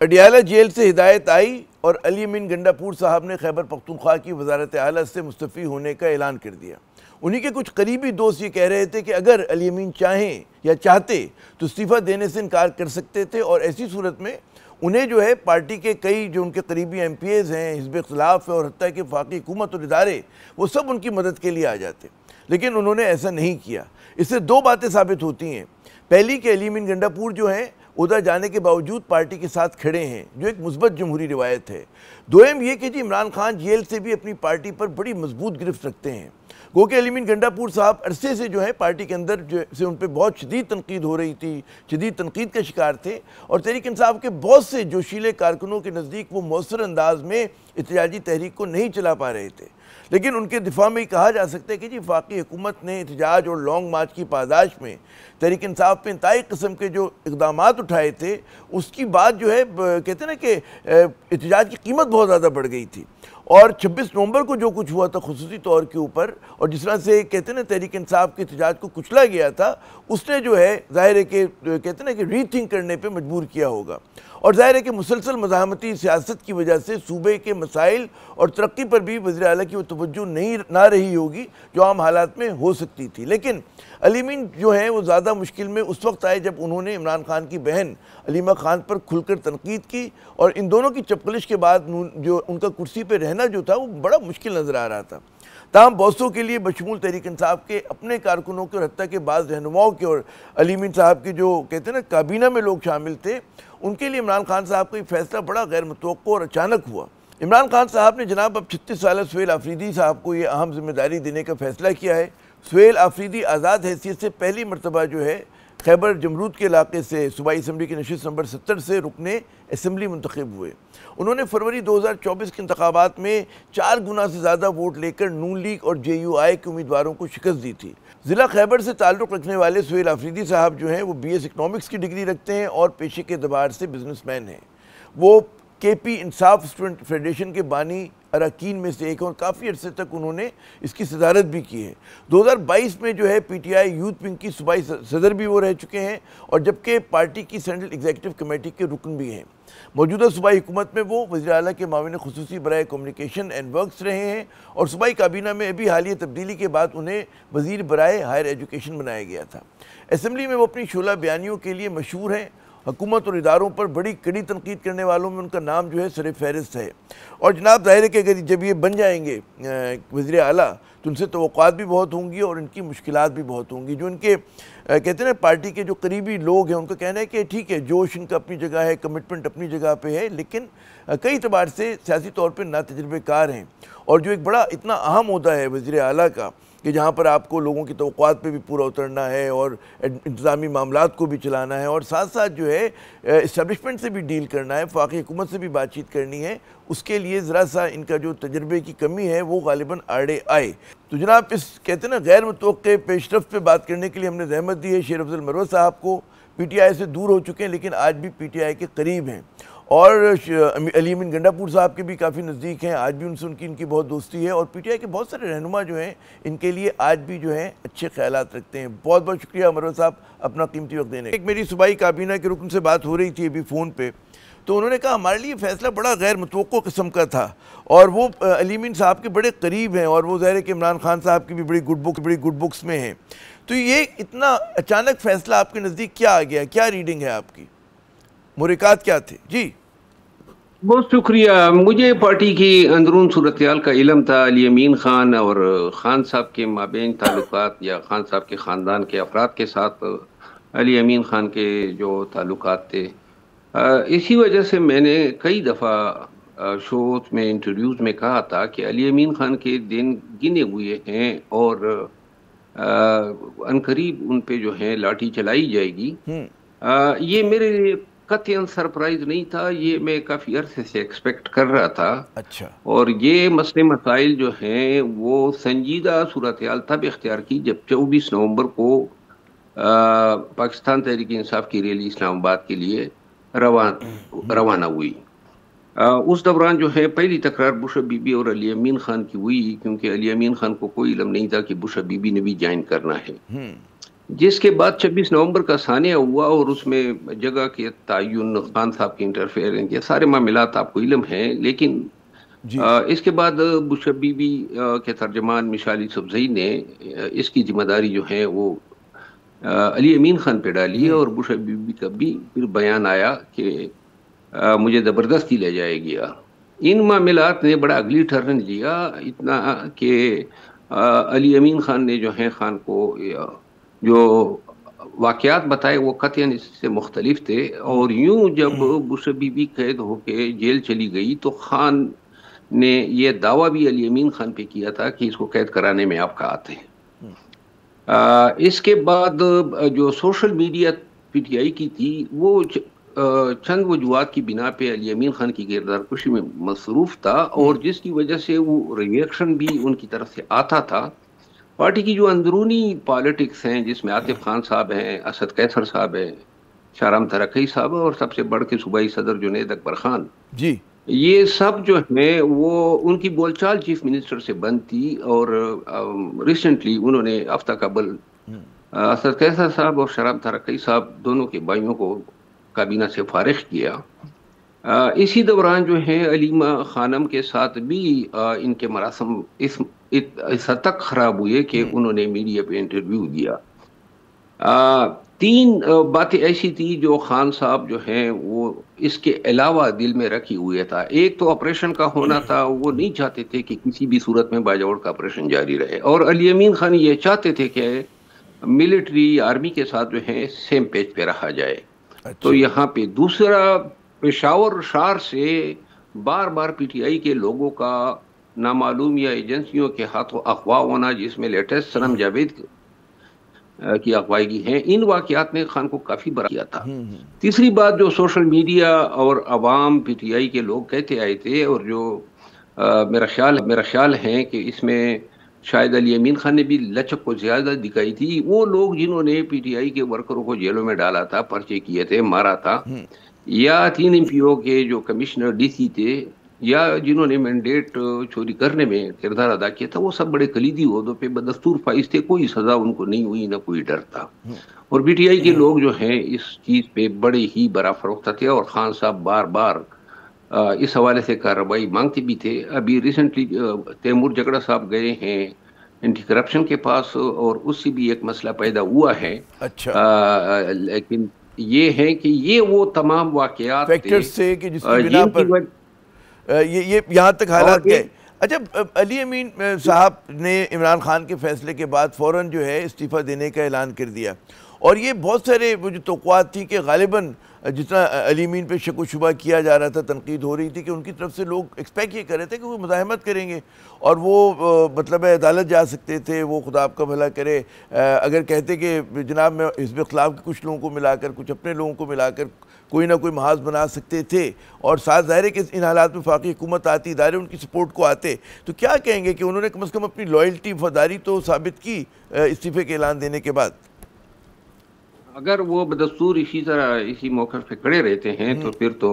Adiala jail سے ہدایت آئی اور علی امین گنڈا پور صاحب نے خیبر پختونخوا کی وزارت اعلیٰ سے مستعفی ہونے کا اعلان کر دیا۔ انہی کے کچھ قریبی دوست یہ کہہ رہے تھے کہ اگر علی امین چاہیں یا چاہتے تو استعفیٰ دینے سے انکار کر سکتے تھے، اور ایسی صورت میں انہیں جو ہے پارٹی کے کئی جو ان کے قریبی ایم پی ایز ہیں، حزب اختلاف ہے، اور حتیٰ کہ وفاقی حکومت اور ادارے، وہ سب ان کی مدد کے لیے آ جاتے، لیکن انہوں نے ایسا نہیں کیا۔ اس سے دو باتیں ثابت ہوتی ہیں۔ پہلی کہ علی امین گنڈا پور جو ہیں عہدہ جانے کے باوجود پارٹی کے ساتھ کھڑے ہیں، جو ایک مثبت جمہوری روایت ہے۔ دوم یہ کہ عمران خان جیل سے بھی اپنی پارٹی پر بڑی مضبوط گرفت رکھتے ہیں، گو کہ علی امین گنڈا پور صاحب عرصے سے جو ہے پارٹی کے اندر سے ان پہ بہت شدید تنقید ہو رہی تھی، شدید تنقید کا شکار تھے، اور تحریک انصاف کے بہت سے جوشیلے کارکنوں کے نزدیک وہ مؤثر انداز میں احتجاجی تحریک کو نہیں چلا پا رہے تھے۔ لیکن ان کے دفاع میں یہ کہا جا سکتا ہے کہ وفاقی حکومت نے احتجاج اور لانگ مارچ کی پاداش میں تحریک انصاف پہ انتہائی قسم کے جو اقدامات اٹھائے تھے، اس کی بات جو ہے کہتے ہیں نا کہ احتجاج کی قیمت بہت زیادہ بڑھ گئی تھی، اور 26 نومبر کو جو کچھ ہوا تھا خصوصی طور کے اوپر، اور جس طرح سے کہتے ہیں نا تحریک انصاف کے احتجاج کو کچلا گیا تھا، اس نے جو ہے ظاہر ہے کہ کہتے ہیں نا کہ ری تھنک کرنے پہ مجبور کیا ہوگا، اور ظاہر ہے کہ مسلسل مزاحمتی سیاست کی وجہ سے صوبے کے مسائل اور ترقی پر بھی وزیر اعلیٰ کی وہ توجہ نہ رہی ہوگی جو عام حالات میں ہو سکتی تھی۔ لیکن علی امین جو ہیں وہ زیادہ مشکل میں اس وقت آئے جب انہوں نے عمران خان کی بہن علیمہ خان پر کھل کر تنقید کی، اور ان دونوں کی چپقلش کے بعد جو ان کا کرسی پہ رہنا جو تھا وہ بڑا مشکل نظر آ رہا تھا۔ تاہم بہتوں کے لیے بشمول تحریک انصاف کے اپنے کارکنوں کے اور حتیٰ کہ بعض رہنماؤں کے اور علی امین صاحب کے جو کہتے ہیں نا کابینہ میں لوگ شامل تھے، ان کے لیے عمران خان صاحب کا یہ فیصلہ بڑا غیر متوقع اور اچانک ہوا۔ عمران خان صاحب نے جناب اب 36 سالہ سہیل آفریدی صاحب کو یہ اہم ذمہ داری دینے کا فیصلہ کیا ہے۔ سہیل آفریدی آزاد حیثیت سے پہلی مرتبہ جو ہے خیبر جمرود کے علاقے سے صوبائی اسمبلی کی نشست نمبر 70 سے رکن اسمبلی منتخب ہوئے۔ انہوں نے فروری 2024 کے انتخابات میں 4 گنا سے زیادہ ووٹ لے کر نون لیگ اور جے یو آئی کے امیدواروں کو شکست دی تھی۔ ضلع خیبر سے تعلق رکھنے والے سہیل آفریدی صاحب جو ہیں وہ بی ایس اکنامکس کی ڈگری رکھتے ہیں اور پیشے کے اعتبار سے بزنس مین ہیں۔ وہ کے پی انصاف اسٹوڈنٹ فیڈریشن کے بانی اراکین میں سے ایک ہیں، اور کافی عرصے تک انہوں نے اس کی صدارت بھی کی ہے۔ 2022 میں جو ہے P T I youth wing کی صوبائی صدر بھی وہ رہ چکے ہیں، اور جبکہ پارٹی کی سینٹرل ایگزیکٹو کمیٹی کے رکن بھی ہیں۔ موجودہ صوبائی حکومت میں وہ وزیر اعلیٰ کے معاون خصوصی برائے کمیونیکیشن اینڈ ورکس رہے ہیں، اور صوبائی کابینہ میں ابھی حالیہ تبدیلی کے بعد انہیں وزیر برائے ہائر ایجوکیشن بنایا گیا تھا۔ اسمبلی میں وہ اپنی شعلہ بیانیوں کے لیے مشہور ہیں۔ حکومت اور اداروں پر بڑی کڑی تنقید کرنے والوں میں ان کا نام جو ہے سر فہرست ہے، اور جناب ظاہر ہے کہ اگر جب یہ بن جائیں گے وزیر اعلیٰ تو ان سے توقعات بھی بہت ہوں گی اور ان کی مشکلات بھی بہت ہوں گی۔ جو ان کے کہتے ہیں نا پارٹی کے جو قریبی لوگ ہیں ان کا کہنا ہے کہ ٹھیک ہے جوش ان کا اپنی جگہ ہے، کمٹمنٹ اپنی جگہ پہ ہے، لیکن کئی اعتبار سے سیاسی طور پہ ناتجربہ کار ہیں، اور جو ایک بڑا اتنا اہم عہدہ ہے وزیر اعلیٰ کا کہ جہاں پر آپ کو لوگوں کی توقعات پہ بھی پورا اترنا ہے اور انتظامی معاملات کو بھی چلانا ہے، اور ساتھ ساتھ جو ہے اسٹیبلشمنٹ سے بھی ڈیل کرنا ہے، وفاقی حکومت سے بھی بات چیت کرنی ہے، اس کے لیے ذرا سا ان کا جو تجربے کی کمی ہے وہ غالباً آڑے آئے۔ تو جناب اس کہتے ہیں نا غیر متوقع پیش رفت پہ بات کرنے کے لیے ہم نے زحمت دی ہے شیر افضل مروت صاحب کو۔ پی ٹی آئی سے دور ہو چکے ہیں لیکن آج بھی پی ٹی آئی کے قریب ہیں، اور علی امین گنڈا پور صاحب کے بھی کافی نزدیک ہیں، آج بھی ان سے ان کی بہت دوستی ہے، اور پی ٹی آئی کے بہت سارے رہنما جو ہیں ان کے لیے آج بھی جو ہیں اچھے خیالات رکھتے ہیں۔ بہت بہت شکریہ مروت صاحب اپنا قیمتی وقت دینے۔ ایک میری صوبائی کابینہ کے رکن سے بات ہو رہی تھی ابھی فون پہ، تو انہوں نے کہا ہمارے لیے فیصلہ بڑا غیر متوقع قسم کا تھا، اور وہ علی امین صاحب کے بڑے قریب ہیں، اور وہ ظاہر ہے کہ عمران خان صاحب کی بھی بڑی گڈ بکس میں ہیں۔ تو یہ اتنا اچانک فیصلہ آپ کے نزدیک کیا آ گیا؟ کیا ریڈنگ ہے آپ کی؟ محرکات کیا تھے؟ جی بہت شکریہ۔ مجھے پارٹی کی اندرون صورتحال کا علم تھا۔ علی امین خان اور خان صاحب کے مابین تعلقات یا خان صاحب کے خاندان کے افراد کے ساتھ علی امین خان کے جو تعلقات تھے، اسی وجہ سے میں نے کئی دفعہ شوز میں انٹرویوز میں کہا تھا کہ علی امین خان کے دن گنے ہوئے ہیں، اور عنقریب ان پہ جو ہے لاٹھی چلائی جائے گی۔ یہ میرے لیے قطعاً سرپرائز نہیں تھا، یہ میں کافی عرصے سے ایکسپیکٹ کر رہا تھا۔ اچھا، اور یہ مسئلے مسائل جو ہیں وہ سنجیدہ صورتحال تب اختیار کی جب 24 نومبر کو پاکستان تحریک انصاف کی ریلی اسلام آباد کے لیے روانہ ہوئی۔ اس دوران جو ہے پہلی تکرار بشر بی بی اور علی امین خان کی ہوئی، کیونکہ علی امین خان کو کوئی علم نہیں تھا کہ بشر بی بی نے بھی جوائن کرنا ہے۔ جس کے بعد 26 نومبر کا ثانیہ ہوا اور اس میں جگہ کے تعین، خان صاحب کی انٹرفیئرنس، یہ سارے معاملات آپ کو علم ہیں. لیکن جی اس کے بعد بش بی بی کے ترجمان مشال یوسفزئی نے اس کی ذمہ داری جو ہے وہ علی امین خان پہ ڈالی، اور بش بی بی کا بھی پھر بیان آیا کہ مجھے زبردستی لے جائے گیا. ان معاملات نے بڑا اگلی ٹرن لیا، اتنا کہ علی امین خان نے جو ہے خان کو جو واقعات بتائے وہ قطعاً اس سے مختلف تھے. اور یوں جب بش بی بی قید ہو کے جیل چلی گئی تو خان نے یہ دعویٰ بھی علی امین خان پہ کیا تھا کہ اس کو قید کرانے میں آپ کا ہاتھ ہے. اس کے بعد جو social media P T I کی تھی وہ چند وجوہات کی بنا پہ علی امین خان کی کردار کشی میں مصروف تھا، اور جس کی وجہ سے وہ ریئیکشن بھی ان کی طرف سے آتا تھا. پارٹی کی جو اندرونی پالیٹکس ہیں، جس میں عاطف خان صاحب ہیں، اسد قیصر صاحب ہیں، شاہرام ترقی صاحب، اور سب سے بڑھ کے صوبائی صدر جنید اکبر خان، جی یہ سب جو ہیں وہ ان کی بول چال چیف منسٹر سے بند تھی. اور ریسنٹلی انہوں نے ہفتہ قبل اسد قیصر صاحب اور شاہرام ترقی صاحب دونوں کے بھائیوں کو کابینہ سے فارغ کیا. اسی دوران جو ہے علیمہ خانم کے ساتھ بھی ان کے مراسم اس حد تک خراب ہوئے کہ انہوں نے میڈیا پہ انٹرویو دیا. تین باتیں ایسی تھی جو خان صاحب جو ہیں وہ اس کے علاوہ دل میں رکھی ہوئے تھا. ایک تو آپریشن کا ہونا تھا، وہ نہیں چاہتے تھے کہ کسی بھی صورت میں باجوڑ کا آپریشن جاری رہے، اور علی امین خان یہ چاہتے تھے کہ ملٹری آرمی کے ساتھ جو ہے سیم پیج پہ رہا جائے. تو اچھا یہاں پہ دوسرا، پشاور شار سے بار بار پی ٹی آئی کے لوگوں کا نامعلوم یا ایجنسیوں کے ہاتھوں اغوا ہونا، جس میں لیٹسٹ سنم جاوید کی اغوائی ہیں، ان واقعات نے خان کو کافی برا کیا تھا. تیسری بات جو سوشل میڈیا اور عوام پی ٹی آئی کے لوگ کہتے آئے تھے، اور جو میرا خیال ہے کہ اس میں شاید علی امین خان نے بھی لچک کو زیادہ دکھائی تھی، وہ لوگ جنہوں نے پی ٹی آئی کے ورکروں کو جیلوں میں ڈالا تھا، پرچے کیے تھے، مارا تھا، یا 3 ایم پی او کے جو کمشنر ڈی سی تھے، یا جنہوں نے مینڈیٹ چوری کرنے میں کردار ادا کیا تھا، وہ سب بڑے کلیدی عہدوں پہ بدستور فائز تھے. کوئی سزا ان کو نہیں ہوئی، نہ کوئی ڈر تھا. اور پی ٹی آئی کے لوگ جو ہیں اس چیز پہ بڑے ہی برا فروختہ تھے، اور خان صاحب بار بار اس حوالے سے کارروائی مانگتے بھی تھے. ابھی ریسنٹلی تیمور جگڑا صاحب گئے ہیں اینٹی کرپشن کے پاس، اور اس سے بھی ایک مسئلہ پیدا ہوا ہے. اچھا لیکن یہ ہے کہ یہ وہ تمام واقعات فیکٹرز سے کہ جس کی بنا پر یہ یہاں تک حالات گئے. اچھا علی امین صاحب نے عمران خان کے فیصلے کے بعد فوراً جو ہے استعفیٰ دینے کا اعلان کر دیا، اور یہ بہت سارے جو توقعات تھی کہ غالباً جتنا علی امین پہ شک و شبہ کیا جا رہا تھا، تنقید ہو رہی تھی کہ ان کی طرف سے لوگ ایکسپیکٹ یہ کر رہے تھے کہ وہ مزاحمت کریں گے اور وہ مطلب عدالت جا سکتے تھے. وہ خدا آپ کا بھلا کرے اگر کہتے کہ جناب میں حزب اختلاف کے کچھ لوگوں کو ملا کر، کچھ اپنے لوگوں کو ملا کر کوئی نہ کوئی محاذ بنا سکتے تھے، اور ساتھ ظاہر ہے کہ ان حالات میں وفاقی حکومت آتی، ادارے ان کی سپورٹ کو آتے، تو کیا کہیں گے کہ انہوں نے کم از کم اپنی لائلٹی، وفاداری تو ثابت کی استعفے کے اعلان دینے کے بعد؟ اگر وہ بدستور اسی طرح اسی موقع پہ کھڑے رہتے ہیں تو پھر تو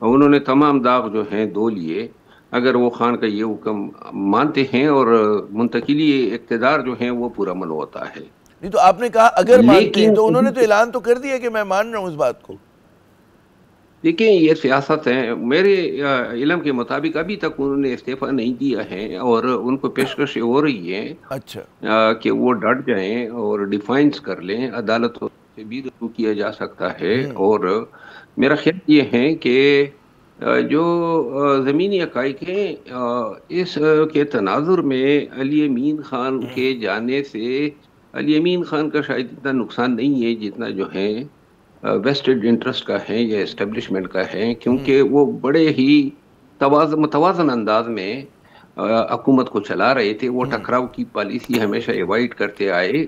انہوں نے تمام داغ جو ہیں دھو لیے. اگر وہ خان کا یہ حکم مانتے ہیں اور منتقلی اقتدار جو ہیں وہ پورا من ہوتا ہے. نہیں تو آپ نے کہا اگر مانتے ہیں، تو انہوں نے تو لیکن اعلان تو کر دیا کہ میں مان رہا ہوں اس بات کو. دیکھیں یہ سیاست ہے، میرے علم کے مطابق ابھی تک انہوں نے استعفیٰ نہیں دیا ہے، اور ان کو پیشکش ہو رہی ہے اچھا کہ وہ ڈٹ جائیں اور ڈیفائنس کر لیں. عدالت سے بھی رجوع کیا جا سکتا ہے. اور میرا خیال یہ ہے کہ جو زمینی حقائق ہیں اس کے تناظر میں علی امین خان کے جانے سے علی امین خان کا شاید اتنا نقصان نہیں ہے جتنا جو ہے ویسٹڈ انٹرسٹ کا ہے یا اسٹیبلشمنٹ کا ہے، کیونکہ وہ بڑے ہی متوازن انداز میں حکومت کو چلا رہے تھے. وہ ٹکراؤ کی پالیسی ہمیشہ ایوائڈ کرتے آئے،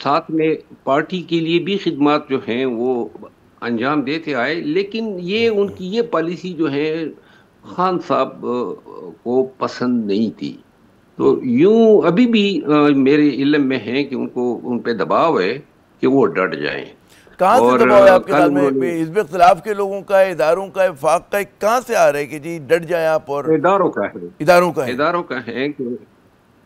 ساتھ میں پارٹی کے لیے بھی خدمات جو ہیں وہ انجام دیتے آئے. لیکن یہ ان کی یہ پالیسی جو ہے خان صاحب کو پسند نہیں تھی. تو یوں ابھی بھی میرے علم میں ہے کہ ان پہ دباؤ ہے کہ وہ ڈٹ جائیں. کہاں سے اور دباؤ ہے آپ کے کل خیال میں؟ حزب اختلاف کے لوگوں کا ہے، اداروں کا ہے، وفاق کا ہے، کہاں سے آ رہا ہے کہ جی ڈٹ جائیں آپ؟ اور اداروں کا ہے اداروں کا ہے. اداروں کا ہے کہ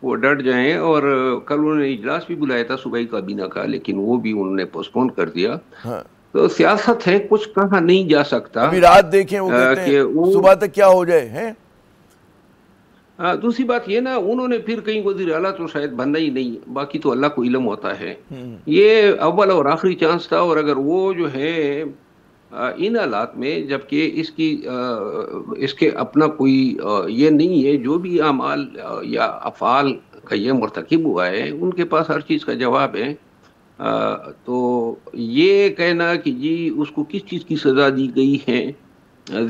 وہ ڈٹ جائیں. اور کل انہوں نے اجلاس بھی بلایا تھا صوبائی کابینہ کا، لیکن وہ بھی انہوں نے پوسٹ پون کر دیا. ہاں تو سیاست ہے، کچھ کہا نہیں جا سکتا ابھی رات دیکھیں وہ کہتے ہیں کہ وہ. صبح تک کیا ہو جائے ہیں. دوسری بات یہ نا، انہوں نے پھر کہیں وزیر اعلیٰ تو شاید بننا ہی نہیں، باقی تو اللہ کو علم ہوتا ہے. یہ اول اور آخری چانس تھا، اور اگر وہ جو ہے ان حالات میں، جبکہ اس کے اپنا کوئی یہ نہیں ہے، جو بھی اعمال یا افعال کا یہ مرتکب ہوا ہے ان کے پاس ہر چیز کا جواب ہے. تو یہ کہنا کہ جی اس کو کس چیز کی سزا دی گئی ہے،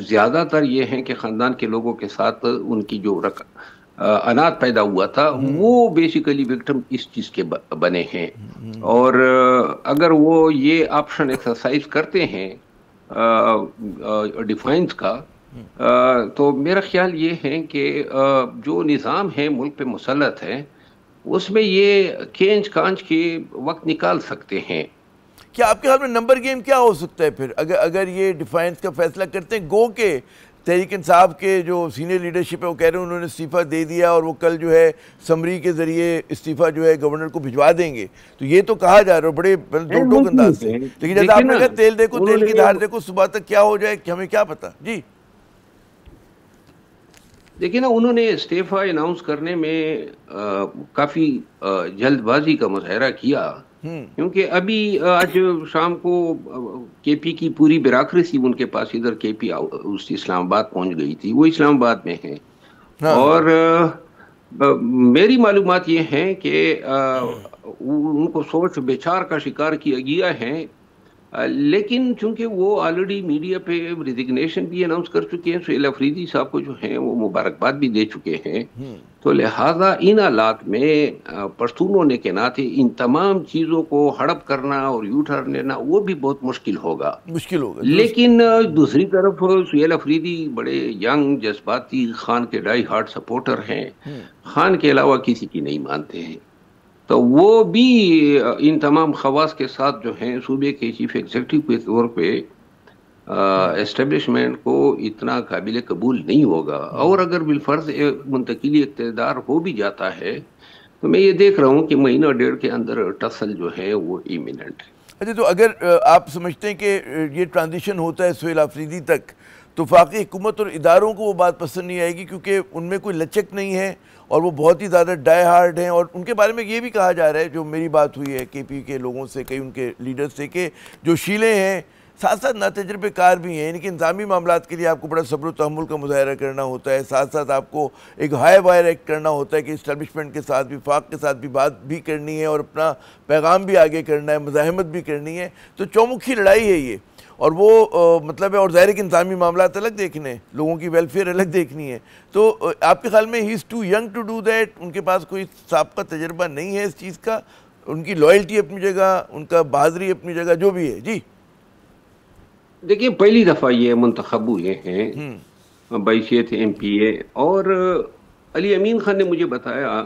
زیادہ تر یہ ہیں کہ خاندان کے لوگوں کے ساتھ ان کی جو انات پیدا ہوا تھا وہ بیسیکلی وکٹم اس چیز کے بنے ہیں. اور اگر وہ یہ آپشن ایکسرسائز کرتے ہیں ڈیفائنس کا، تو میرا خیال یہ ہے کہ جو نظام ہے ملک پہ مسلط ہے اس میں یہ کھینچ کانچ کے وقت نکال سکتے ہیں. کیا آپ کے خیال میں نمبر گیم کیا ہو سکتا ہے پھر اگر یہ ڈیفائنس کا فیصلہ کرتے ہیں؟ گو کہ تحریک انصاف کے جو سینئر لیڈرشپ ہے وہ کہہ رہے ہیں انہوں نے استعفیٰ دے دیا اور وہ کل جو ہے سمری کے ذریعے استعفیٰ جو ہے گورنر کو بھجوا دیں گے. تو یہ تو کہا جا رہا ہے بڑے ٹوک ٹوک انداز سے، لیکن جیسے آپ نے کہا تیل دیکھو تیل کی دھار دیکھو، صبح تک کیا ہو جائے کہ ہمیں کیا پتا. جی دیکھیں نا، انہوں نے استعفیٰ اناؤنس کرنے میں کافی جلد بازی کا مظاہرہ کیا، کیونکہ ابھی آج شام کو کے پی کی پوری بیراکریسی ان کے پاس ادھر کے پی اسلام آباد پہنچ گئی تھی، وہ اسلام آباد میں ہیں. اور میری معلومات یہ ہیں کہ ان کو سوچ بیچار کا شکار کیا گیا ہے، لیکن چونکہ وہ آلریڈی میڈیا پہ ریزگنیشن بھی اناؤنس کر چکے ہیں، سہیل افریدی صاحب کو جو ہیں وہ مبارکباد بھی دے چکے ہیں، تو لہٰذا ان حالات میں پشتون ہونے کے ناطے ان تمام چیزوں کو ہڑپ کرنا اور یو ٹرن لینا وہ بھی بہت مشکل ہوگا. لیکن دوسری طرف سہیل افریدی بڑے ینگ جذباتی خان کے ڈائی ہارڈ سپورٹر ہیں، خان کے علاوہ کسی کی نہیں مانتے ہیں. تو وہ بھی ان تمام خواص کے ساتھ جو ہیں صوبے کے چیف ایگزیکٹو کے طور پہ اسٹیبلشمنٹ کو اتنا قابل قبول نہیں ہوگا. اور اگر بالفرض منتقلی اقتدار ہو بھی جاتا ہے تو میں یہ دیکھ رہا ہوں کہ مہینہ ڈیڑھ کے اندر ٹسل جو ہے وہ ایمیننٹ ہے. اچھا، تو اگر آپ سمجھتے ہیں کہ یہ ٹرانزیشن ہوتا ہے سہیل افریدی تک، تو فاقی حکومت اور اداروں کو وہ بات پسند نہیں آئے گی کیونکہ ان میں کوئی لچک نہیں ہے اور وہ بہت ہی زیادہ ڈائی ہارڈ ہیں. اور ان کے بارے میں یہ بھی کہا جا رہا ہے، جو میری بات ہوئی ہے کے پی کے لوگوں سے، کئی ان کے لیڈر سے، کہ جو شیلیں ہیں ساتھ ساتھ ناتجربے کار بھی ہیں، یعنی کہ انتظامی معاملات کے لیے آپ کو بڑا صبر و تحمل کا مظاہرہ کرنا ہوتا ہے، ساتھ ساتھ آپ کو ایک ہائی وائر ایکٹ کرنا ہوتا ہے کہ اسٹیبلشمنٹ کے ساتھ بھی، وفاق کے ساتھ بھی بات بھی کرنی ہے اور اپنا پیغام بھی آگے کرنا ہے، مزاحمت بھی کرنی ہے. تو چومکھی لڑائی ہے یہ، اور وہ مطلب ہے، اور ظاہر ہے کہ انتظامی معاملات الگ دیکھنے ہیں، لوگوں کی ویلفیئر الگ دیکھنی ہے. تو آپ کے خیال میں he is too young to do that? ان کے پاس کوئی سابقہ تجربہ نہیں ہے اس چیز کا؟ ان کی لائلٹی اپنی جگہ، ان کا بہادری اپنی جگہ، جو بھی ہے. جی دیکھیں، پہلی دفعہ یہ منتخب ہوئے ہیں بحیثیت ایم پی اے، اور علی امین خان نے مجھے بتایا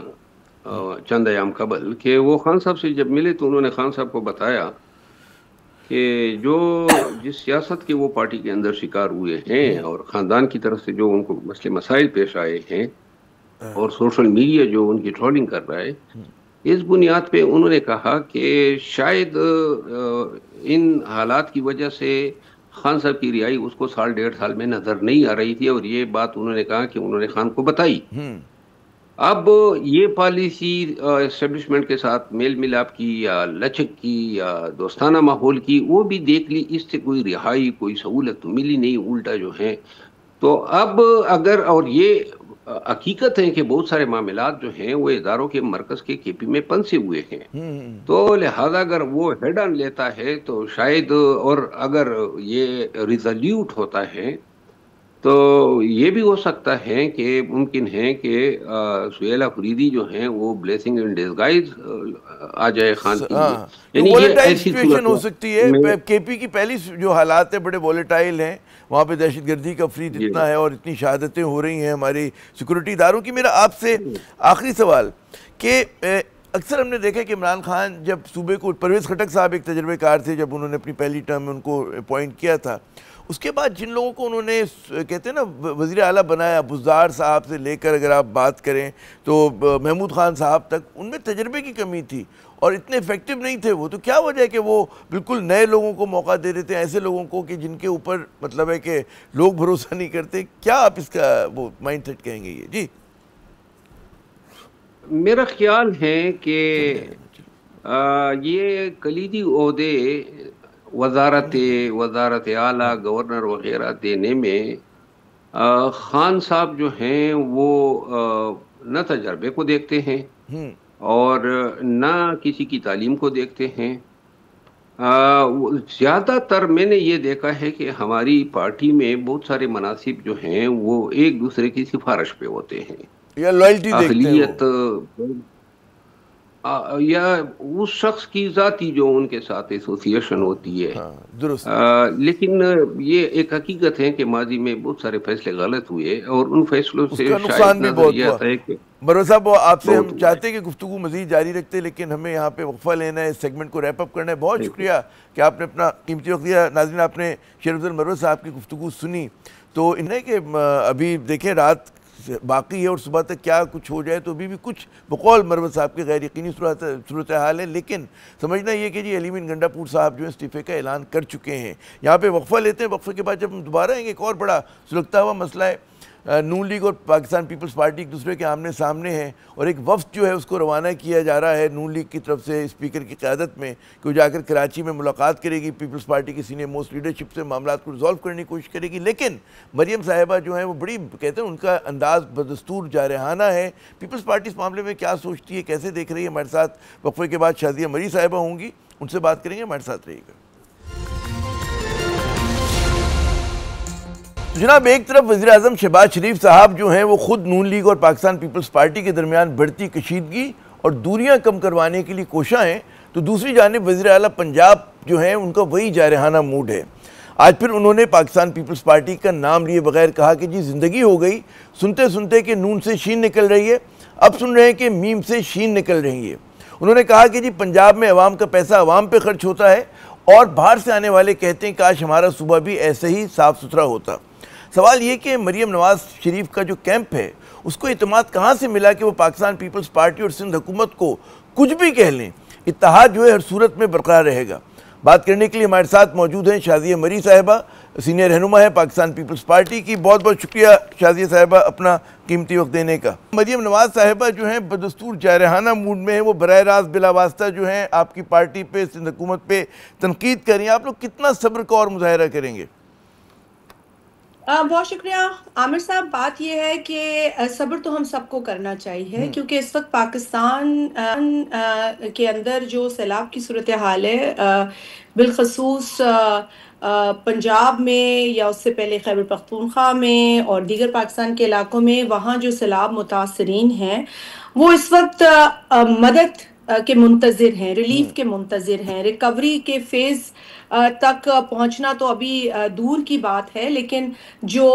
چند ایام قبل کہ وہ خان صاحب سے جب ملے تو انہوں نے خان صاحب کو بتایا کہ جس سیاست کے وہ پارٹی کے اندر شکار ہوئے ہیں اور خاندان کی طرف سے جو ان کو مسئلے مسائل پیش آئے ہیں اور سوشل میڈیا جو ان کی ٹرولنگ کر رہا ہے، اس بنیاد پہ انہوں نے کہا کہ شاید ان حالات کی وجہ سے خان صاحب کی رہائی اس کو سال ڈیڑھ سال میں نظر نہیں آ رہی تھی، اور یہ بات انہوں نے کہا کہ انہوں نے خان کو بتائی. اب یہ پالیسی اسٹیبلشمنٹ کے ساتھ میل ملاپ کی یا لچک کی یا دوستانہ ماحول کی، وہ بھی دیکھ لی، اس سے کوئی رہائی، کوئی سہولت تو ملی نہیں، الٹا جو ہے. تو اب اگر، اور یہ حقیقت ہے کہ بہت سارے معاملات جو ہیں وہ اداروں کے مرکز کے کے پی میں پنسے ہوئے ہیں، تو لہذا اگر وہ ہیڈ آن لیتا ہے تو شاید، اور اگر یہ ریزولیوٹ ہوتا ہے تو یہ بھی ہو سکتا ہے کہ ممکن ہے کہ سہیل افریدی جو ہیں وہ بلیسنگ ان ڈسگائز آ جائے خان کی. یعنی وولیٹائل سچویشن ہو سکتی ہے. کے پی کی پہلی جو حالات ہیں بڑے وولیٹائل ہیں، وہاں پہ دہشت گردی کا فرید اتنا ہے اور اتنی شہادتیں ہو رہی ہیں ہماری سیکورٹی اداروں کی. میرا آپ سے آخری سوال کہ اکثر ہم نے دیکھا کہ عمران خان جب صوبے کو، پرویز خٹک صاحب ایک تجربے کار تھے جب انہوں نے اپنی پہلی ٹرم میں ان کو اپوائنٹ کیا تھا، اس کے بعد جن لوگوں کو انہوں نے کہتے ہیں نا وزیر اعلیٰ بنایا، بزدار صاحب سے لے کر اگر آپ بات کریں تو محمود خان صاحب تک، ان میں تجربے کی کمی تھی اور اتنے افیکٹو نہیں تھے وہ. تو کیا وجہ ہے کہ وہ بالکل نئے لوگوں کو موقع دے دیتے ہیں، ایسے لوگوں کو کہ جن کے اوپر مطلب ہے کہ لوگ بھروسہ نہیں کرتے؟ کیا آپ اس کا وہ مائنڈ سیٹ کہیں گے یہ؟ جی میرا خیال ہے کہ یہ کلیدی عہدے وزارت اعلیٰ، گورنر وغیرہ دینے میں خان صاحب جو ہیں وہ نہ تجربے کو دیکھتے ہیں اور نہ کسی کی تعلیم کو دیکھتے ہیں. زیادہ تر میں نے یہ دیکھا ہے کہ ہماری پارٹی میں بہت سارے مناصب جو ہیں وہ ایک دوسرے کی سفارش پہ ہوتے ہیں، یا لائلٹی دیکھتے ہیں اہلیت یا اس شخص کی ذاتی جو ان کے ساتھ ایسوسیشن ہوتی ہے. درست. لیکن یہ ایک حقیقت ہے کہ ماضی میں بہت سارے فیصلے غلط ہوئے اور ان فیصلوں سے نقصان بھی بہت ہوا. مروت صاحب آپ سے ہم چاہتے ہیں کہ گفتگو مزید جاری رکھتے، لیکن ہمیں یہاں پہ وقفہ لینا ہے، اس سیگمنٹ کو ریپ اپ کرنا ہے. بہت شکریہ کہ آپ نے اپنا قیمتی وقت دیا. ناظرین، آپ نے شیر افضل مروت صاحب کی گفتگو سنی، تو انہیں کہ ابھی دیکھیں رات باقی ہے اور صبح تک کیا کچھ ہو جائے، تو ابھی بھی کچھ بقول مروت صاحب کے غیر یقینی صورتحال ہے، لیکن سمجھنا یہ کہ جی علی امین گنڈا پور صاحب جو ہے استعفے کا اعلان کر چکے ہیں. یہاں پہ وقفہ لیتے ہیں، وقفے کے بعد جب ہم دوبارہ آئیں گے ایک اور بڑا سلگتا ہوا مسئلہ ہے. نون لیگ اور پاکستان پیپلز پارٹی ایک دوسرے کے آمنے سامنے ہیں اور ایک وفد جو ہے اس کو روانہ کیا جا رہا ہے نون لیگ کی طرف سے اسپیکر کی قیادت میں، کہ وہ جا کر کراچی میں ملاقات کرے گی پیپلز پارٹی کی سینئر موسٹ لیڈرشپ سے، معاملات کو ریزالو کرنے کی کوشش کرے گی. لیکن مریم صاحبہ جو ہیں وہ بڑی کہتے ہیں ان کا انداز بدستور جارحانہ ہے. پیپلز پارٹی اس معاملے میں کیا سوچتی ہے، کیسے دیکھ رہی ہے؟ ہمارے ساتھ وقفے کے بعد شازیہ مری صاحبہ ہوں گی، ان سے بات کریں گے. ہمارے ساتھ رہیے گا. جناب، ایک طرف وزیر اعظم شہباز شریف صاحب جو ہیں وہ خود نون لیگ اور پاکستان پیپلز پارٹی کے درمیان بڑھتی کشیدگی اور دوریاں کم کروانے کے لیے کوشاں ہیں، تو دوسری جانب وزیر اعلیٰ پنجاب جو ہیں ان کا وہی جارحانہ موڈ ہے. آج پھر انہوں نے پاکستان پیپلز پارٹی کا نام لیے بغیر کہا کہ جی زندگی ہو گئی، سنتے سنتے کہ نون سے شین نکل رہی ہے، اب سن رہے ہیں کہ میم سے شین نکل رہی ہے. انہوں نے کہا کہ جی پنجاب میں عوام کا پیسہ عوام پہ خرچ ہوتا ہے اور باہر سے آنے والے کہتے ہیں کاش ہمارا صوبہ بھی ایسے ہی صاف ستھرا ہوتا. سوال یہ کہ مریم نواز شریف کا جو کیمپ ہے اس کو اعتماد کہاں سے ملا کہ وہ پاکستان پیپلز پارٹی اور سندھ حکومت کو کچھ بھی کہہ لیں، اتحاد جو ہے ہر صورت میں برقرار رہے گا؟ بات کرنے کے لیے ہمارے ساتھ موجود ہیں شازیہ مری صاحبہ، سینئر رہنما ہے پاکستان پیپلز پارٹی کی. بہت بہت شکریہ شازیہ صاحبہ اپنا قیمتی وقت دینے کا. مریم نواز صاحبہ جو ہیں بدستور جارحانہ موڈ میں ہیں، وہ براہ راست بلا واسطہ جو ہیں آپ کی پارٹی پہ، سندھ حکومت پہ تنقید کر رہی ہیں. آپ لوگ کتنا صبر کا اور مظاہرہ کریں گے؟ بہت شکریہ عامر صاحب. بات یہ ہے کہ صبر تو ہم سب کو کرنا چاہیے، کیونکہ اس وقت پاکستان کے اندر جو سیلاب کی صورتحال ہے، بالخصوص پنجاب میں یا اس سے پہلے خیبر پختونخوا میں اور دیگر پاکستان کے علاقوں میں، وہاں جو سیلاب متاثرین ہیں وہ اس وقت مدد کے منتظر ہیں، ریلیف کے منتظر ہیں. ریکوری کے فیز تک پہنچنا تو ابھی دور کی بات ہے، لیکن جو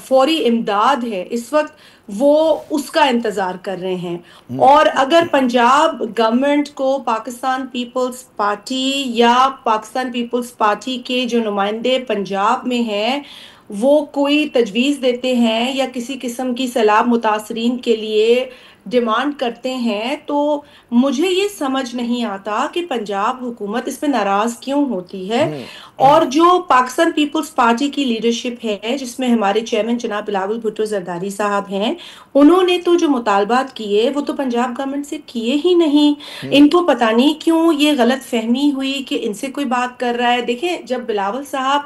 فوری امداد ہے اس وقت وہ اس کا انتظار کر رہے ہیں. اور اگر پنجاب گورنمنٹ کو پاکستان پیپلز پارٹی یا پاکستان پیپلز پارٹی کے جو نمائندے پنجاب میں ہیں وہ کوئی تجویز دیتے ہیں یا کسی قسم کی سیلاب متاثرین کے لیے ڈیمانڈ کرتے ہیں، تو مجھے یہ سمجھ نہیں آتا کہ پنجاب حکومت اس پہ ناراض کیوں ہوتی ہے. اور جو پاکستان پیپلز پارٹی کی لیڈرشپ ہے جس میں ہمارے چیئرمین جناب بلاول بھٹو زرداری صاحب ہیں، انہوں نے تو جو مطالبات کیے وہ تو پنجاب گورنمنٹ سے کیے ہی نہیں. ان کو پتہ نہیں کیوں یہ غلط فہمی ہوئی کہ ان سے کوئی بات کر رہا ہے. دیکھیں، جب بلاول صاحب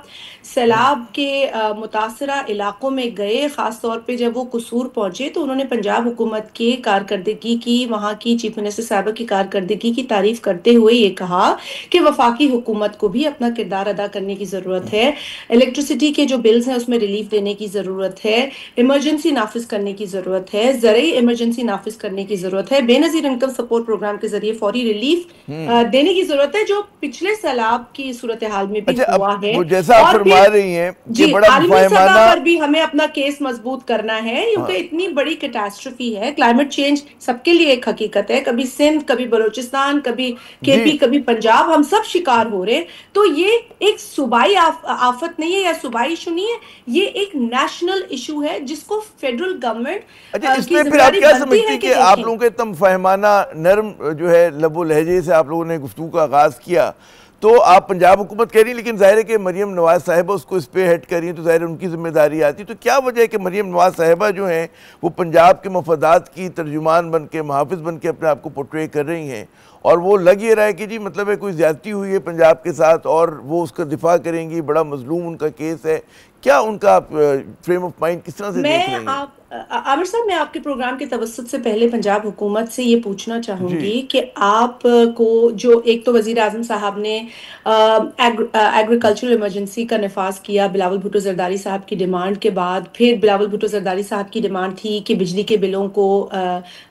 سیلاب کے متاثرہ علاقوں میں گئے، خاص طور پہ جب وہ قصور پہنچے، تو انہوں نے پنجاب حکومت کی کارکردگی کی، وہاں کی چیف منسٹر صاحبہ کی کارکردگی کی تعریف کرتے ہوئے یہ کہا کہ وفاقی حکومت کو بھی اپنا کردار ادا کرنے کی ضرورت ہے، الیکٹریسٹی کے جو بلز ہیں اس میں ریلیف دینے کی ضرورت ہے، ایمرجنسی نافذ کرنے کی ضرورت ہے، زرعی ایمرجنسی نافذ کرنے کی ضرورت ہے، بے نظیر انکم سپورٹ پروگرام کے ذریعے فوری ریلیف دینے کی ضرورت ہے، جو پچھلے سیلاب کی صورتحال میں بھی ہوا ہے. جیسا آپ فرما رہی ہیں جی، عالمی سطح پر بھی ہمیں اپنا کیس مضبوط کرنا ہے، کیونکہ اتنی بڑی کیٹاسٹرفی ہے. کلائمیٹ چینج سب کے لیے ایک حقیقت ہے، کبھی سندھ، کبھی بلوچستان، کبھی کے پی، کبھی پنجاب، ہم سب شکار ہو رہے. تو یہ ایک صوبائی آفت نہیں ہے یا صوبائی ایشو نہیں ہے، یہ ایک نیشنل ایشو ہے جس کو فیڈرل گورنمنٹ اس کی میں پھر ذمہ آپ داری کیا بنتی سمجھتی ہے ہیں کہ کہ آپ دیکھیں. لوگوں کے تم فہمانہ نرم جو ہے لب و لہجے سے آپ لوگوں نے گفتگو کا آغاز کیا، تو آپ پنجاب حکومت کہہ رہی ہیں، لیکن ظاہر ہے کہ مریم نواز صاحبہ اس کو اس پہ ہیڈ کر رہی ہیں، تو ظاہر ہے ان کی ذمہ داری آتی. تو کیا وجہ ہے کہ مریم نواز صاحبہ جو ہیں وہ پنجاب کے مفادات کی ترجمان بن کے، محافظ بن کے اپنے آپ کو پورٹری کر رہی ہیں، اور وہ لگ یہ رہا ہے کہ جی مطلب ہے کوئی زیادتی ہوئی ہے پنجاب کے ساتھ اور وہ اس کا دفاع کریں گی، بڑا مظلوم ان کا کیس ہے. کیا ان کا فریم آف مائنڈ کس طرح سے دیکھ رہی ہیں؟ عامر صاحب، میں آپ کے پروگرام کے توسط سے پہلے پنجاب حکومت سے یہ پوچھنا چاہوں جی گی کہ آپ کو جو ایک تو وزیر اعظم صاحب نے ایگریکلچرل ایمرجنسی کا نفاذ کیا بلاول بھٹو زرداری صاحب کی ڈیمانڈ کے بعد، پھر بلاول بھٹو زرداری صاحب کی ڈیمانڈ تھی کہ بجلی کے بلوں کو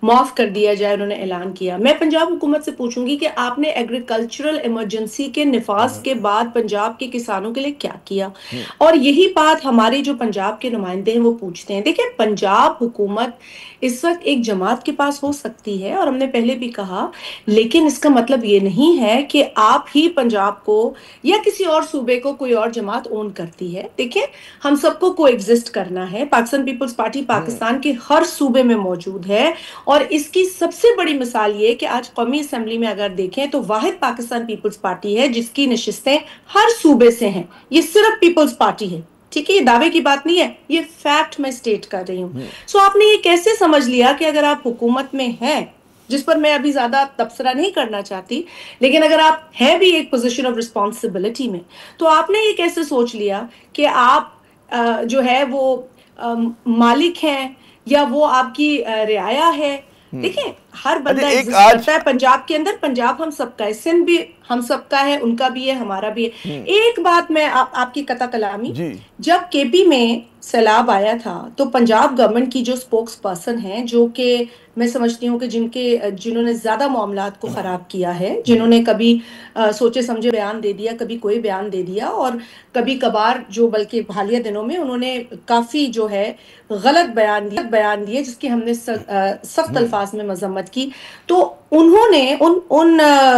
معاف کر دیا جائے، انہوں نے اعلان کیا. میں پنجاب حکومت سے پوچھوں گی کہ آپ نے ایگریکلچرل ایمرجنسی کے نفاذ کے بعد پنجاب کے کسانوں کے لیے کیا کیا؟ اور یہی بات ہمارے جو پنجاب کے نمائندے ہیں وہ پوچھتے ہیں. دیکھیں، پنجاب حکومت اس وقت ایک جماعت کے پاس ہو سکتی ہے، اور ہم نے پہلے بھی کہا، لیکن اس کا مطلب یہ نہیں ہے کہ آپ ہی پنجاب کو یا کسی اور صوبے کو کوئی اور جماعت اون کرتی ہے. دیکھیں، ہم سب کو کو ایگزسٹ کرنا ہے. پاکستان پیپلز پارٹی پاکستان کے ہر صوبے میں موجود ہے، اور اس کی سب سے بڑی مثال یہ کہ آج قومی اسمبلی میں اگر دیکھیں تو واحد پاکستان پیپلز پارٹی ہے جس کی نشستیں ہر صوبے سے ہیں. یہ صرف پیپلز پارٹی ہے، ٹھیک ہے؟ یہ دعوے کی بات نہیں ہے، یہ فیکٹ میں سٹیٹ کر رہی ہوں. سو آپ نے یہ کیسے سمجھ لیا کہ اگر آپ حکومت میں ہیں، جس پر میں ابھی زیادہ تبصرہ نہیں کرنا چاہتی، لیکن اگر آپ ہیں بھی ایک پوزیشن آف رسپانسبلٹی میں، تو آپ نے یہ کیسے سوچ لیا کہ آپ جو ہے وہ مالک ہیں یا وہ آپ کی رعایا ہے؟ دیکھیں، ہر بندہ ایگزسٹ کرتا ہے پنجاب کے اندر. پنجاب ہم سب کا ہے، سندھ بھی ہم سب کا ہے، ان کا بھی ہے، ہمارا بھی ہے. ایک بات میں آپ کی قطع کلامی، جب کے پی میں سیلاب آیا تھا تو پنجاب گورنمنٹ کی جو سپوکس پرسن ہیں، جو کہ میں سمجھتی ہوں کہ جنہوں نے زیادہ معاملات کو خراب کیا ہے، جنہوں نے کبھی سوچے سمجھے بیان دے دیا، کبھی کوئی بیان دے دیا، اور کبھی کبھار جو بلکہ حالیہ دنوں میں انہوں نے کافی جو ہے غلط بیان دیے جس کی ہم نے سخت الفاظ میں مذمت کی. تو انہوں نے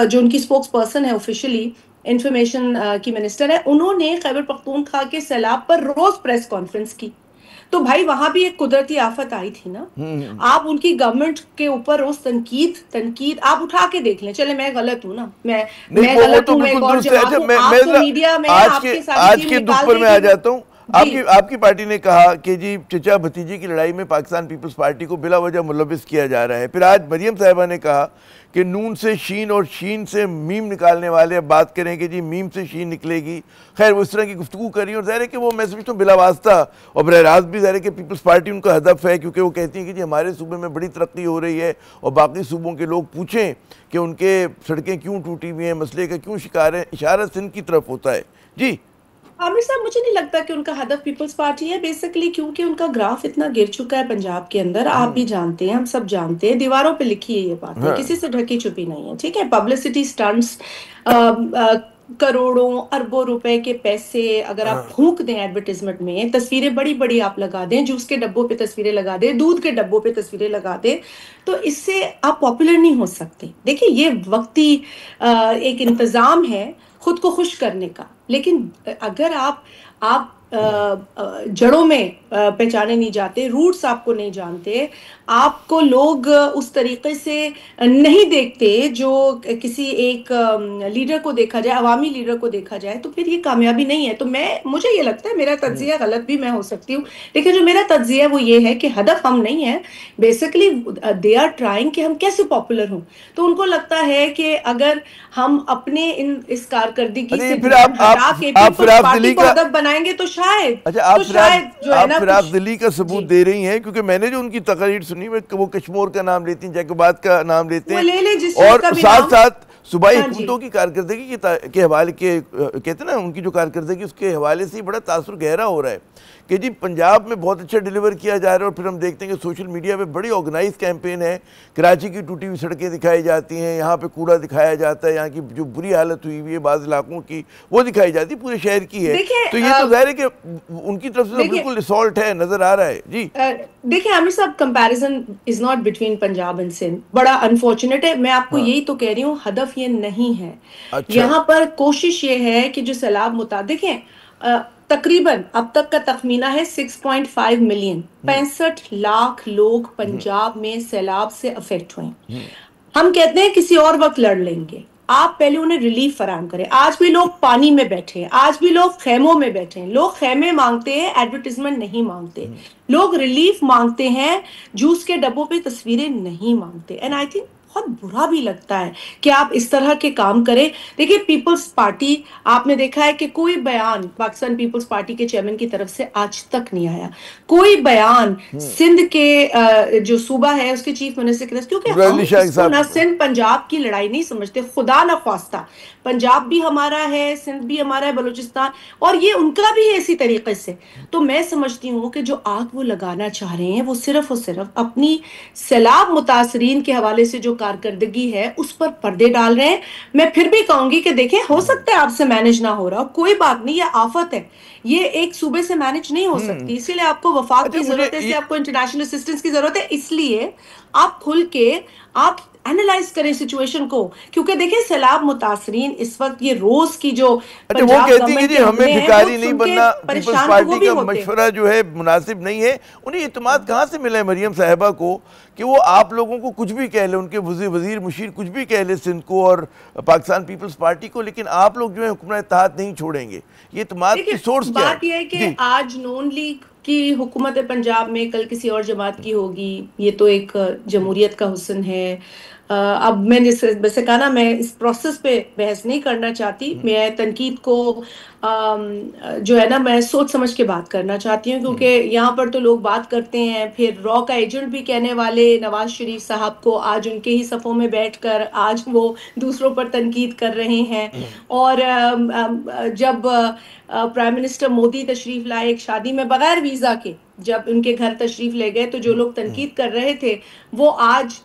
جو ان کی سپوکس پرسن ہے، آفیشلی انفارمیشن کی منسٹر ہے، انہوں نے خیبر پختونخوا کے سیلاب پر روز پریس کانفرنس کی. تو بھائی وہاں بھی ایک قدرتی آفت آئی تھی نا. آپ ان کی گورنمنٹ کے اوپر روز تنقید آپ اٹھا کے دیکھ لیں. چلے میں غلط ہوں نا، میں غلط ہوں، میں ایک اور جواب ہوں. آپ تو میڈیا میں آپ کے ساتھ ٹیم نکال دے میں آ جاتا ہوں. آپ کی پارٹی نے کہا کہ جی چچا بھتیجی کی لڑائی میں پاکستان پیپلز پارٹی کو بلا وجہ ملوث کیا جا رہا ہے. پھر آج مریم صاحبہ نے کہا کہ نون سے شین اور شین سے میم نکالنے والے اب بات کریں کہ جی میم سے شین نکلے گی. خیر وہ اس طرح کی گفتگو کر رہی ہیں، اور ظاہر ہے کہ وہ میں سمجھتا ہوں بلا واسطہ اور براہ راست بھی ظاہر ہے کہ پیپلز پارٹی ان کا ہدف ہے، کیونکہ وہ کہتی ہیں کہ جی ہمارے صوبے میں بڑی ترقی ہو رہی ہے اور باقی صوبوں کے لوگ پوچھیں کہ ان کے سڑکیں کیوں ٹوٹی ہوئی ہیں، مسئلے کا کیوں شکار ہیں. اشارہ سندھ کی طرف ہوتا ہے. جی عامر صاحب، مجھے نہیں لگتا کہ ان کا ہدف پیپلز پارٹی ہے بیسیکلی، کیونکہ ان کا گراف اتنا گر چکا ہے پنجاب کے اندر. آپ بھی جانتے ہیں، ہم سب جانتے ہیں، دیواروں پہ لکھی ہے یہ باتیں، کسی سے ڈھکی چھپی نہیں ہے. ٹھیک ہے، پبلسٹی سٹنٹس، کروڑوں اربوں روپے کے پیسے اگر آپ پھونک دیں ایڈورٹیزمنٹ میں، تصویریں بڑی بڑی آپ لگا دیں، جوس کے ڈبوں پہ تصویریں لگا دیں، دودھ کے ڈبوں پہ تصویریں لگا دیں، تو اس سے آپ پاپولر نہیں ہو سکتے. دیکھیں، یہ وقتی ایک انتظام ہے خود کو خوش کرنے کا، لیکن اگر آپ جڑوں میں پہچانے نہیں جاتے، روٹس آپ کو نہیں جانتے، آپ کو لوگ اس طریقے سے نہیں دیکھتے جو کسی ایک لیڈر کو دیکھا جائے، عوامی لیڈر کو دیکھا جائے، تو پھر یہ کامیابی نہیں ہے. تو مجھے یہ لگتا ہے، میرا تجزیہ غلط بھی میں ہو سکتی ہوں، لیکن جو میرا تجزیہ وہ یہ ہے کہ ہدف ہم نہیں ہے بیسیکلی، دے آر ٹرائنگ کہ ہم کیسے پاپولر ہوں. تو ان کو لگتا ہے کہ اگر ہم اپنے اس کارکردگی سے ہٹا کے پیپلز پارٹی کو ہدف بنائیں گے تو شاید جو ہے نا آپ فراق دلی کا ثبوت دے رہی ہیں، کیونکہ میں نے جو ان کی تقریر سنی، وہ کشمور کا نام لیتی ہیں، جیکوبات کا نام لیتے ہیں، اور ساتھ ساتھ صوبائی حکومتوں کی کارکردگی کے حوالے کے کہتے ہیں نا، ان کی جو کارکردگی اس کے حوالے سے بڑا تاثر گہرا ہو رہا ہے کہ جی پنجاب میں بہت اچھا ڈیلیور کیا جا رہا ہے. اور پھر ہم دیکھتے ہیں کہ سوشل میڈیا پہ بڑی آرگنائز کیمپین ہے، کراچی کی ٹوٹی ہوئی سڑکیں دکھائی جاتی ہیں، یہاں پہ کوڑا دکھایا جاتا ہے، یہاں کی جو بری حالت ہوئی ہوئی ہے بعض علاقوں کی وہ دکھائی جاتی ہے، پورے شہر کی ہے. تو یہ تو ظاہر ہے کہ ان کی طرف سے بالکل اسالٹ ہے، نظر آ رہا ہے. جی دیکھیں عامر صاحب، comparison is not between Punjab and Sindh, بڑا انفارچونیٹ ہے. میں آپ کو یہی تو کہہ رہی ہوں، ہدف یہ نہیں ہے. یہاں پر کوشش یہ ہے کہ جو سیلاب دیکھیں تقریباً اب تک کا تخمینہ ہے 6.5 ملین، 65 لاکھ لوگ پنجاب میں سیلاب سے افیکٹ ہوئے. ہم کہتے ہیں کسی اور وقت لڑ لیں گے، آپ پہلے انہیں ریلیف فراہم کریں. آج بھی لوگ پانی میں بیٹھے ہیں، آج بھی لوگ خیموں میں بیٹھے ہیں. لوگ خیمے مانگتے ہیں، ایڈورٹیزمنٹ نہیں مانگتے. لوگ ریلیف مانگتے ہیں، جوس کے ڈبوں پہ تصویریں نہیں مانگتے. اینڈ آئی تھنک بہت برا بھی لگتا ہے کہ آپ اس طرح کے کام کریں. دیکھیے پیپلز پارٹی، آپ نے دیکھا ہے کہ کوئی بیان پاکستان پیپلز پارٹی کے چیئرمین کی طرف سے آج تک نہیں آیا. کوئی بیان سندھ کے جو صوبہ ہے اس کے چیف منسٹر کی طرف، کیونکہ ہم اس کو نہ سندھ پنجاب کی لڑائی نہیں سمجھتے، خدا نہ خواستہ پنجاب بھی ہمارا ہے، سندھ بھی ہمارا ہے، بلوچستان، اور یہ ان کا بھی ہے اسی طریقے سے. تو میں سمجھتی ہوں کہ جو آگ وہ لگانا چاہ رہے ہیں وہ صرف اور صرف اپنی سیلاب متاثرین کے حوالے سے جو کارکردگی ہے اس پر پردے ڈال رہے ہیں. میں پھر بھی کہوں گی کہ دیکھیں ہو سکتا ہے آپ سے مینج نہ ہو رہا، کوئی بات نہیں، یہ آفت ہے، یہ ایک صوبے سے مینج نہیں ہو سکتی. اسی لیے آپ کو وفاق کی ضرورت ہے، اس لیے آپ کو انٹرنیشنل اسسٹنس کی ضرورت ہے. اس لیے آپ کھل کے آپ اینالائز کریں سچویشن کو، کیونکہ دیکھیں سیلاب متاثرین اس وقت یہ روز کی جو وہ کہتی ہیں کہ ہمیں بھکاری نہیں بننا، پیپلز پارٹی کا مشورہ جو ہے مناسب نہیں ہے. انہیں اعتماد کہاں سے ملا ہے مریم صاحبہ کو کہ وہ آپ لوگوں کو کچھ بھی کہہ لیں، ان کے وزیر مشیر کچھ بھی کہہ لیں سندھ کو اور پاکستان پیپلز پارٹی کو، لیکن آپ لوگ جو ہے حکمران اتحاد نہیں چھوڑیں گے؟ یہ اعتماد کی سورس کیا ہے؟ بات یہ ہے کہ آج نون لیگ کی حکومت پنجاب میں، کل کسی اور جماعت کی ہوگی. یہ تو ایک جمہوریت کا حسن ہے. اب میں نے ویسے کہا نا، میں اس پروسیس پہ بحث نہیں کرنا چاہتی. میں تنقید کو جو ہے نا میں سوچ سمجھ کے بات کرنا چاہتی ہوں، کیونکہ یہاں پر تو لوگ بات کرتے ہیں، پھر را کا ایجنٹ بھی کہنے والے نواز شریف صاحب کو آج ان کے ہی صفوں میں بیٹھ کر آج وہ دوسروں پر تنقید کر رہے ہیں. اور جب پرائم منسٹر مودی تشریف لائے ایک شادی میں بغیر ویزا کے، جب ان کے گھر تشریف لے گئے، تو جو لوگ تنقید کر رہے تھے وہ آج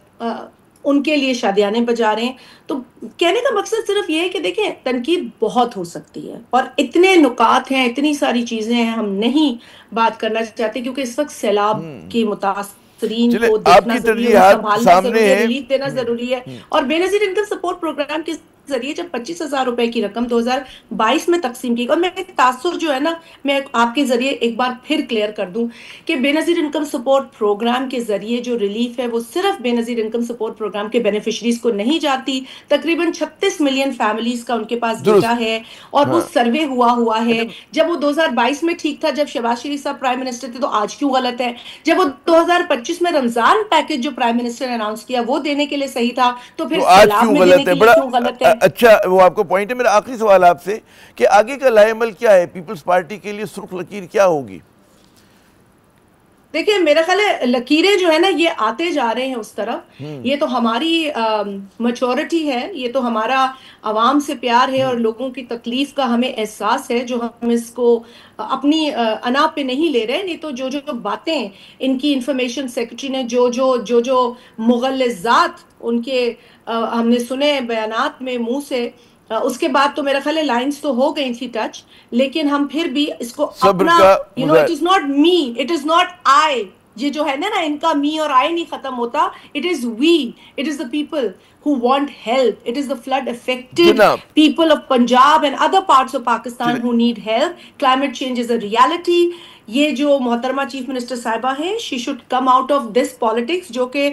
ان کے لیے شادیانے بجا رہے ہیں. تو کہنے کا مقصد صرف یہ ہے کہ دیکھیں تنقید بہت ہو سکتی ہے، اور اتنے نکات ہیں، اتنی ساری چیزیں ہیں، ہم نہیں بات کرنا چاہتے کیونکہ اس وقت سیلاب کی متاثرین کو دیکھنا ضروری ہے، سنبھالنا ضروری ہے، ریلیف دینا ضروری ہے. اور بے نظیر انکم سپورٹ پروگرام کے ذریعے جب 25,000 روپے کی رقم 2022 میں تقسیم کی، اور میں ایک تاثر جو ہے نا میں آپ کے ذریعے ایک بار پھر کلیئر کر دوں کہ بے نظیر انکم سپورٹ پروگرام کے ذریعے جو ریلیف ہے وہ صرف بے نظیر انکم سپورٹ پروگرام کے بینیفیشریز کو نہیں جاتی. تقریباً 36 ملین فیملیز کا ان کے پاس ڈیٹا ہے، اور وہ سروے ہوا ہے. جب وہ 2022 میں ٹھیک تھا، جب شہباز شریف صاحب پرائم منسٹر تھے، تو آج کیوں غلط ہے؟ جب وہ 2025 میں رمضان پیکج جو پرائم منسٹر نے اناؤنس کیا وہ دینے کے لیے صحیح تھا، تو پھر سیلاب میں دینے کے لیے کیوں غلط ہے؟ اچھا، وہ آپ کو پوائنٹ ہے. میرا آخری سوال آپ سے کہ آگے کا لائے عمل کیا ہے؟ پیپلز پارٹی کے لیے سرخ لکیر کیا ہوگی؟ دیکھیں میرا خیال ہے لکیریں جو ہے نا یہ آتے جا رہے ہیں اس طرف. یہ تو ہماری میچورٹی ہے، یہ تو ہمارا عوام سے پیار ہے، اور لوگوں کی تکلیف کا ہمیں احساس ہے، جو ہم اس کو اپنی انا پہ نہیں لے رہے. نہیں تو جو باتیں ان کی انفارمیشن سیکرٹری نے جو مغلظات ان کے ہم نے سنے بیانات میں منہ سے، اس کے بعد تو میرا خیال ہے لائنز تو ہو گئی تھی ٹچ، لیکن ہم پھر بھی اس کو اپنا it is not me, it is not I. یہ جو ہے نا ان کا می اور آئی نہیں ختم ہوتا. It is we, it is the people who want help. It is the flood affected people of Punjab and other parts of Pakistan who need help. Climate change is a reality. یہ جو محترمہ chief minister صاحبہ ہیں، she should come out of this politics جو کہ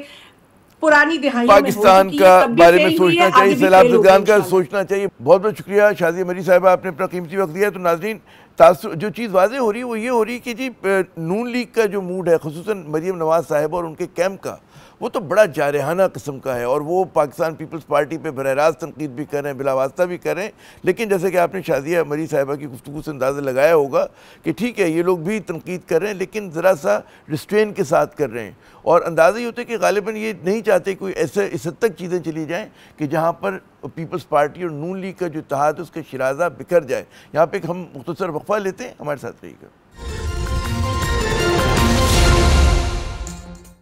پرانی دہائیوں میں پاکستان کا بارے میں سوچنا چاہیے، سیلاب زدگان کا سوچنا چاہیے. بہت بہت شکریہ شازیہ مری صاحبہ، آپ نے اپنا قیمتی وقت دیا. تو ناظرین جو چیز واضح ہو رہی ہے وہ یہ ہو رہی ہے کہ جی نون لیگ کا جو موڈ ہے، خصوصاً مریم نواز صاحبہ اور ان کے کیمپ کا، وہ تو بڑا جارحانہ قسم کا ہے، اور وہ پاکستان پیپلز پارٹی پہ براہ راست تنقید بھی کر رہے ہیں، بلا واسطہ بھی کر رہے ہیں. لیکن جیسے کہ آپ نے شازیہ مری صاحبہ کی گفتگو سے اندازہ لگایا ہوگا کہ ٹھیک ہے یہ لوگ بھی تنقید کر رہے ہیں، لیکن ذرا سا ریسٹرین کے ساتھ کر رہے ہیں. اور اندازہ یہ ہوتا ہے کہ غالباً یہ نہیں چاہتے کوئی ایسے اس حد تک چیزیں چلی جائیں کہ جہاں پر پیپلز پارٹی اور نون لیگ کا جو اتحاد ہے اس کا شرازہ بکھر جائے. یہاں پہ ہم مختصر وقفہ لیتے ہیں، ہمارے ساتھ رہیے گا.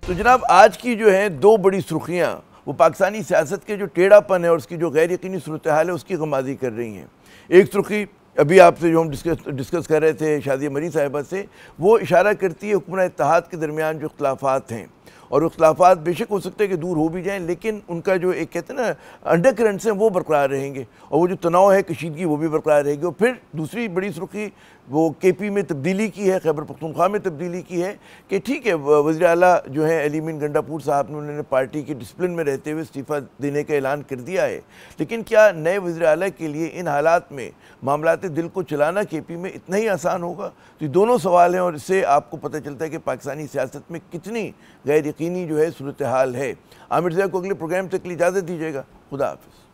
تو جناب آج کی جو ہیں دو بڑی سرخیاں وہ پاکستانی سیاست کے جو ٹیڑھا پن ہے اور اس کی جو غیر یقینی صورتحال ہے اس کی غمازی کر رہی ہیں. ایک سرخی ابھی آپ سے جو ہم ڈسکس کر رہے تھے شادیہ مری صاحبہ سے، وہ اشارہ کرتی ہے حکمراں اتحاد کے درمیان جو اختلافات ہیں، اور اختلافات بے شک ہو سکتے ہیں کہ دور ہو بھی جائیں، لیکن ان کا جو ایک کہتے ہیں نا انڈر کرنٹس ہیں وہ برقرار رہیں گے، اور وہ جو تناؤ ہے، کشیدگی، وہ بھی برقرار رہے گی۔ اور پھر دوسری بڑی سرخی وہ کے پی میں تبدیلی کی ہے، خیبر پختونخوا میں تبدیلی کی ہے کہ ٹھیک ہے وزیر اعلیٰ جو ہیں علی امین گنڈاپور صاحب نے، انہوں نے پارٹی کی ڈسپلن میں رہتے ہوئے استعفیٰ دینے کا اعلان کر دیا ہے، لیکن کیا نئے وزیر اعلیٰ کے لیے ان حالات میں معاملات دل کو چلانا کے پی میں اتنا ہی آسان ہوگا؟ تو یہ دونوں سوال ہیں، اور اس سے آپ کو پتہ چلتا ہے کہ پاکستانی سیاست میں کتنی غیر یقینی جو ہے صورتحال ہے۔ عامر ضیاء کو اگلے پروگرام تک کے لیے اجازت دیجیے گا۔ خدا حافظ۔